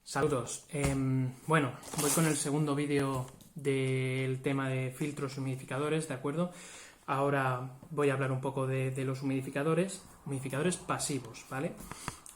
Saludos. Bueno, voy con el segundo vídeo del tema de filtros y humidificadores, ¿de acuerdo? Ahora voy a hablar un poco de los humidificadores pasivos, ¿vale?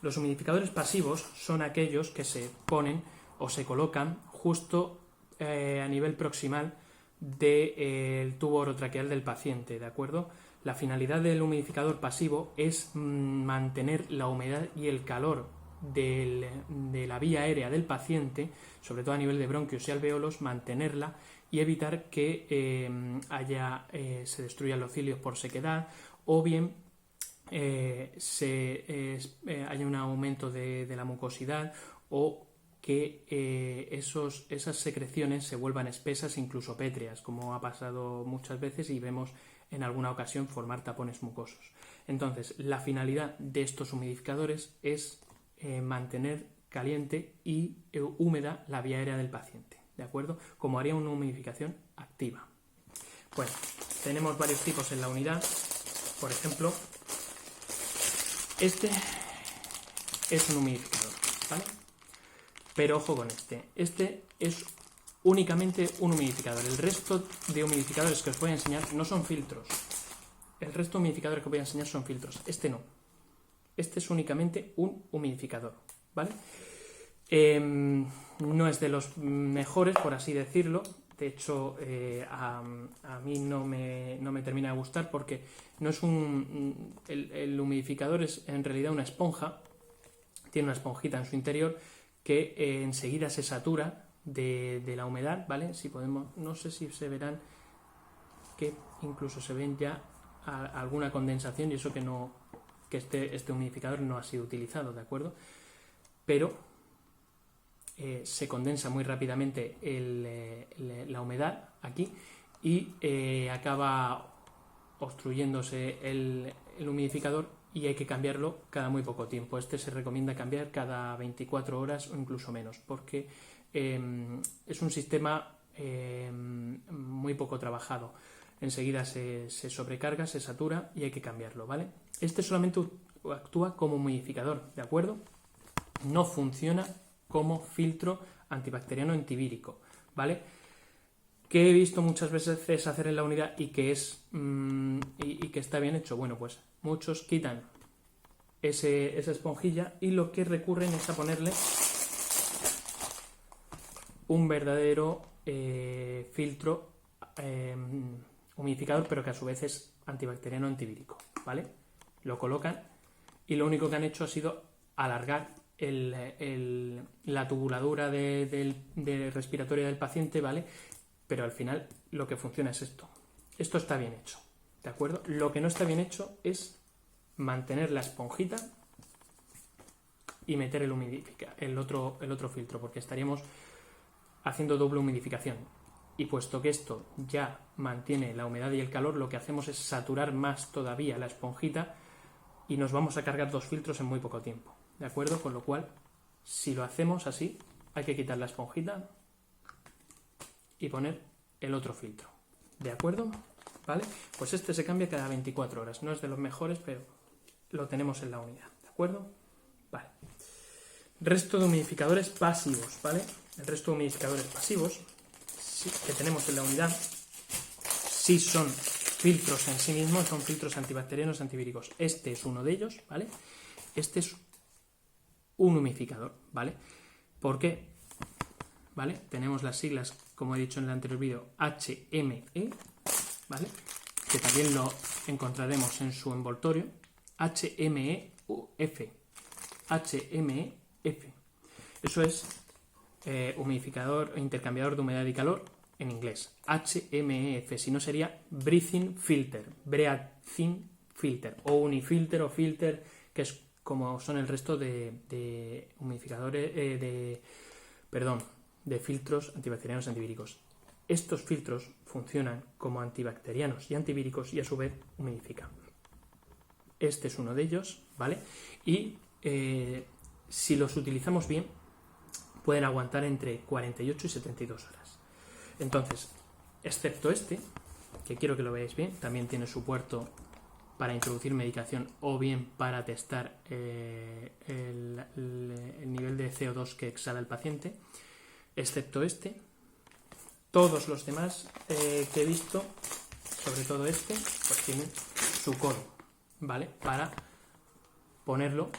Los humidificadores pasivos son aquellos que se ponen o se colocan justo a nivel proximal del tubo orotraqueal del paciente, ¿de acuerdo? La finalidad del humidificador pasivo es mantener la humedad y el calor de la vía aérea del paciente, sobre todo a nivel de bronquios y alvéolos, mantenerla y evitar que se destruyan los cilios por sequedad o bien haya un aumento de la mucosidad o que esas secreciones se vuelvan espesas, incluso pétreas, como ha pasado muchas veces y vemos en alguna ocasión formar tapones mucosos. Entonces, la finalidad de estos humidificadores es mantener caliente y húmeda la vía aérea del paciente, ¿de acuerdo? Como haría una humidificación activa. Bueno, tenemos varios tipos en la unidad. Por ejemplo, este es un humidificador, ¿vale? Pero ojo con este es únicamente un humidificador. El resto de humidificadores que os voy a enseñar no son filtros. El resto de humidificadores que voy a enseñar son filtros. Este no. Este es únicamente un humidificador, ¿vale? No es de los mejores, por así decirlo. De hecho, a mí no me termina de gustar porque no es el humidificador es en realidad una esponja. Tiene una esponjita en su interior que enseguida se satura de la humedad, ¿vale? Si podemos, no sé si se verán que incluso se ven ya alguna condensación y eso que este humidificador no ha sido utilizado, ¿de acuerdo? Pero se condensa muy rápidamente la humedad aquí y acaba obstruyéndose el humidificador y hay que cambiarlo cada muy poco tiempo. Este se recomienda cambiar cada 24 horas o incluso menos, porque es un sistema muy poco trabajado. Enseguida se sobrecarga, se satura y hay que cambiarlo, ¿vale? Este solamente actúa como humidificador, ¿de acuerdo? No funciona como filtro antibacteriano antivírico, ¿vale? ¿Qué he visto muchas veces hacer en la unidad y que está bien hecho? Bueno, pues muchos quitan esa esponjilla y lo que recurren es a ponerle un verdadero filtro humidificador, pero que a su vez es antibacteriano antivírico, ¿vale? Lo colocan y lo único que han hecho ha sido alargar la tubuladura de respiratoria del paciente, ¿vale? Pero al final lo que funciona es esto. Esto está bien hecho, ¿de acuerdo? Lo que no está bien hecho es mantener la esponjita y meter el otro filtro, porque estaríamos haciendo doble humidificación. Y puesto que esto ya mantiene la humedad y el calor, lo que hacemos es saturar más todavía la esponjita y nos vamos a cargar dos filtros en muy poco tiempo, ¿de acuerdo? Con lo cual, si lo hacemos así, hay que quitar la esponjita y poner el otro filtro, ¿de acuerdo? ¿Vale? Pues este se cambia cada 24 horas. No es de los mejores, pero lo tenemos en la unidad, ¿de acuerdo? Vale. Resto de humidificadores pasivos, ¿vale? El resto de humidificadores pasivos que tenemos en la unidad sí son filtros en sí mismos, son filtros antibacterianos antivíricos. Este es uno de ellos, ¿vale? Este es un humidificador, ¿vale? ¿Por qué? ¿Vale? Tenemos las siglas, como he dicho en el anterior vídeo, HME, ¿vale? Que también lo encontraremos en su envoltorio. HMEF. HMEF. Eso es humidificador, intercambiador de humedad y calor en inglés. HMEF, si no sería Breathing Filter, o Unifilter o Filter, que es como son el resto de humidificadores, de filtros antibacterianos antivíricos. Estos filtros funcionan como antibacterianos y antivíricos y a su vez humidifican. Este es uno de ellos, ¿vale? Y si los utilizamos bien, pueden aguantar entre 48 y 72 horas. Entonces, excepto este, que quiero que lo veáis bien, también tiene su puerto para introducir medicación o bien para testar el nivel de CO2 que exhala el paciente, excepto este. Todos los demás que he visto, sobre todo este, pues tienen su codo, ¿vale? Para ponerlo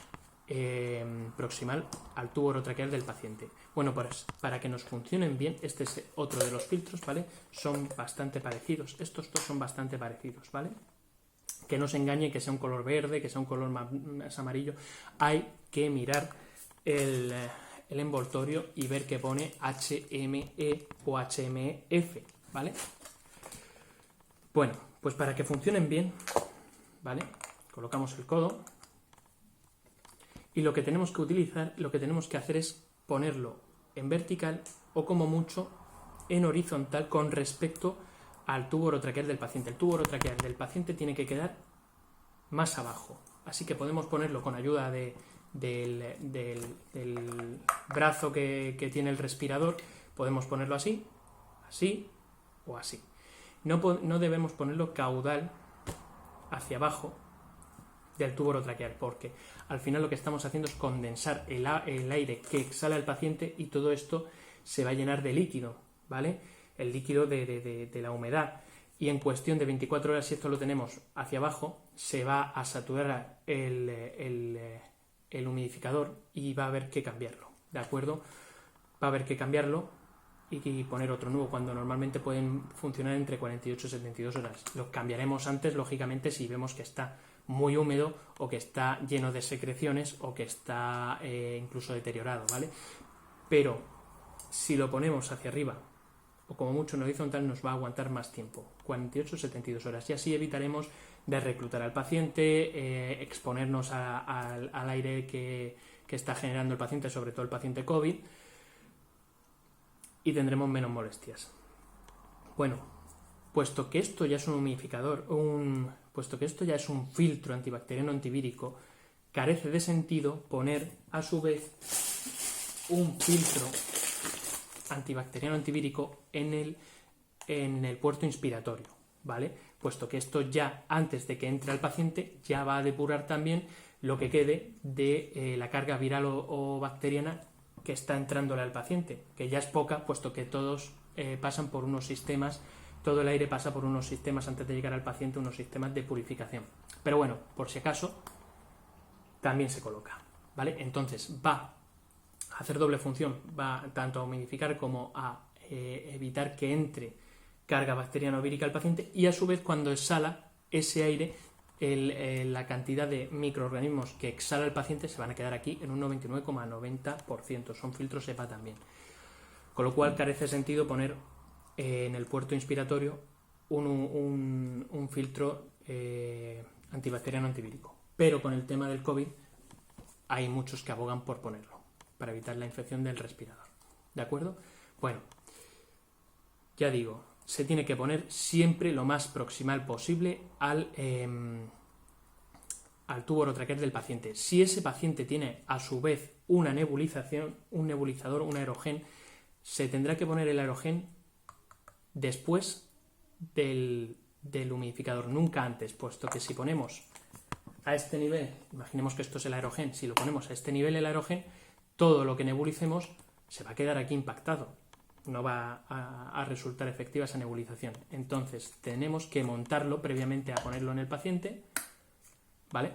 proximal al tubo orotraqueal del paciente. Bueno, pues para que nos funcionen bien, este es otro de los filtros, ¿vale? Son bastante parecidos, estos dos son bastante parecidos, ¿vale? Que no se engañe, que sea un color verde, que sea un color más amarillo. Hay que mirar el envoltorio y ver que pone HME o HMF, ¿vale? Bueno, pues para que funcionen bien, ¿vale? Colocamos el codo y lo que tenemos que utilizar, lo que tenemos que hacer es ponerlo en vertical o como mucho en horizontal con respecto al tubo orotraqueal del paciente. El tubo orotraqueal del paciente tiene que quedar más abajo, así que podemos ponerlo con ayuda del brazo que tiene el respirador, podemos ponerlo así, así o así. No debemos ponerlo caudal hacia abajo del tubo orotraqueal, porque al final lo que estamos haciendo es condensar el aire que exhala el paciente y todo esto se va a llenar de líquido, ¿vale? El líquido de la humedad. Y en cuestión de 24 horas, si esto lo tenemos hacia abajo, se va a saturar el humidificador y va a haber que cambiarlo, ¿de acuerdo? Va a haber que cambiarlo y poner otro nuevo, cuando normalmente pueden funcionar entre 48 y 72 horas. Lo cambiaremos antes, lógicamente, si vemos que está muy húmedo o que está lleno de secreciones o que está incluso deteriorado, ¿vale? Pero si lo ponemos hacia arriba o como mucho en horizontal, nos va a aguantar más tiempo, 48 o 72 horas, y así evitaremos de reclutar al paciente, exponernos al aire que está generando el paciente, sobre todo el paciente COVID, y tendremos menos molestias. Bueno, puesto que esto ya es un humidificador, puesto que esto ya es un filtro antibacteriano antivírico, carece de sentido poner a su vez un filtro antibacteriano antivírico en el puerto inspiratorio, ¿vale? Puesto que esto ya, antes de que entre al paciente, ya va a depurar también lo que quede de la carga viral o bacteriana que está entrándole al paciente, que ya es poca, puesto que todos pasan por unos sistemas, todo el aire pasa por unos sistemas antes de llegar al paciente, unos sistemas de purificación. Pero bueno, por si acaso, también se coloca, ¿vale? Entonces va a hacer doble función, va tanto a humidificar como a evitar que entre carga bacteriana o vírica al paciente, y a su vez cuando exhala ese aire, la cantidad de microorganismos que exhala el paciente se van a quedar aquí en un 99,90%, son filtros EPA también. Con lo cual carece sentido poner en el puerto inspiratorio un filtro antibacteriano antivírico. Pero con el tema del COVID hay muchos que abogan por ponerlo, para evitar la infección del respirador. ¿De acuerdo? Bueno, ya digo, se tiene que poner siempre lo más proximal posible al tubo orotraqueal del paciente. Si ese paciente tiene a su vez una nebulización, un nebulizador, un aerogen, se tendrá que poner el aerogen después del humidificador, nunca antes, puesto que si ponemos a este nivel, imaginemos que esto es el aerogen, si lo ponemos a este nivel el aerogen, todo lo que nebulicemos se va a quedar aquí impactado, no va a resultar efectiva esa nebulización. Entonces tenemos que montarlo previamente a ponerlo en el paciente, ¿vale?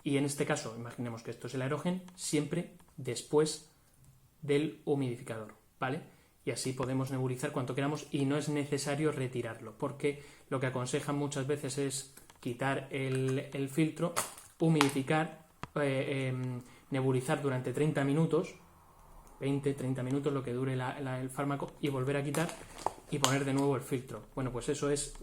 Y en este caso, imaginemos que esto es el aerogen, siempre después del humidificador, ¿vale? Y así podemos nebulizar cuanto queramos y no es necesario retirarlo, porque lo que aconsejan muchas veces es quitar el filtro, humidificar, nebulizar durante 30 minutos, 20-30 minutos, lo que dure el fármaco, y volver a quitar y poner de nuevo el filtro. Bueno, pues eso es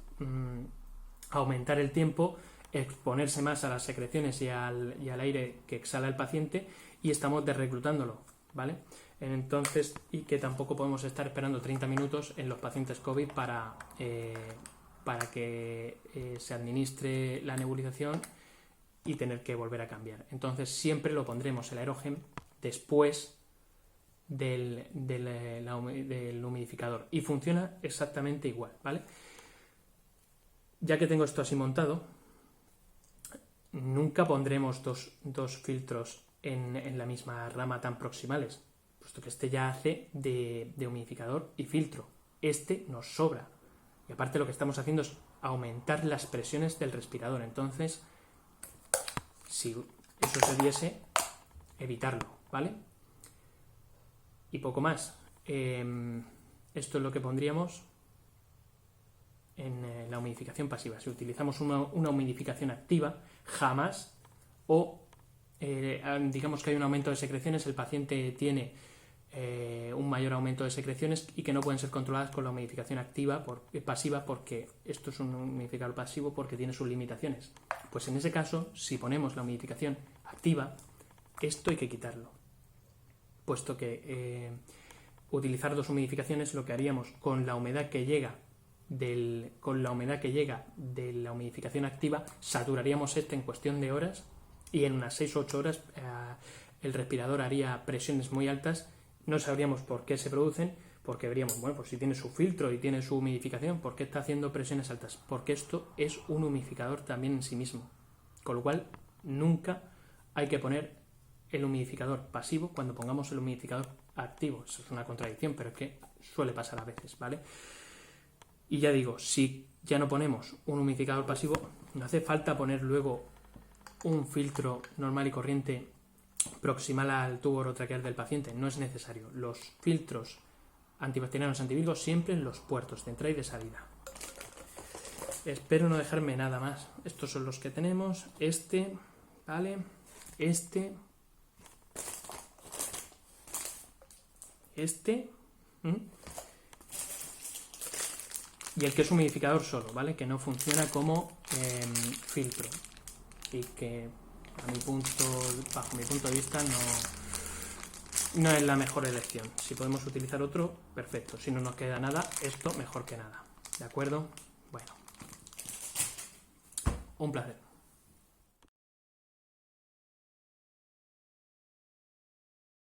aumentar el tiempo, exponerse más a las secreciones y al aire que exhala el paciente, y estamos desreclutándolo, ¿vale? Entonces, y que tampoco podemos estar esperando 30 minutos en los pacientes COVID para que se administre la nebulización y tener que volver a cambiar. Entonces siempre lo pondremos el aerogen después del humidificador, y funciona exactamente igual, ¿vale? Ya que tengo esto así montado, nunca pondremos dos filtros en la misma rama tan proximales, puesto que este ya hace de humidificador y filtro. Este nos sobra. Y aparte lo que estamos haciendo es aumentar las presiones del respirador. Entonces, si eso se diese, evitarlo, ¿vale? Y poco más. Esto es lo que pondríamos en la humidificación pasiva. Si utilizamos una humidificación activa, jamás, o digamos que hay un aumento de secreciones, el paciente tiene un mayor aumento de secreciones y que no pueden ser controladas con la humidificación pasiva, porque esto es un humidificador pasivo porque tiene sus limitaciones. Pues en ese caso, si ponemos la humidificación activa, esto hay que quitarlo, puesto que utilizar dos humidificaciones, lo que haríamos con la humedad que llega de la humidificación activa, saturaríamos este en cuestión de horas, y en unas 6 o 8 horas el respirador haría presiones muy altas. No sabríamos por qué se producen, porque veríamos, bueno, pues si tiene su filtro y tiene su humidificación, ¿por qué está haciendo presiones altas? Porque esto es un humidificador también en sí mismo. Con lo cual, nunca hay que poner el humidificador pasivo cuando pongamos el humidificador activo. Eso es una contradicción, pero es que suele pasar a veces, ¿vale? Y ya digo, si ya no ponemos un humidificador pasivo, no hace falta poner luego un filtro normal y corriente proximal al tubo orotraqueal del paciente. No es necesario. Los filtros antibacterianos, antivíricos, siempre en los puertos de entrada y de salida. Espero no dejarme nada más. Estos son los que tenemos. ¿Vale? Y el que es humidificador solo, ¿vale? Que no funciona como filtro. Y que bajo mi punto de vista no es la mejor elección. Si podemos utilizar otro, perfecto. Si no nos queda nada, esto mejor que nada. ¿De acuerdo? Bueno. Un placer.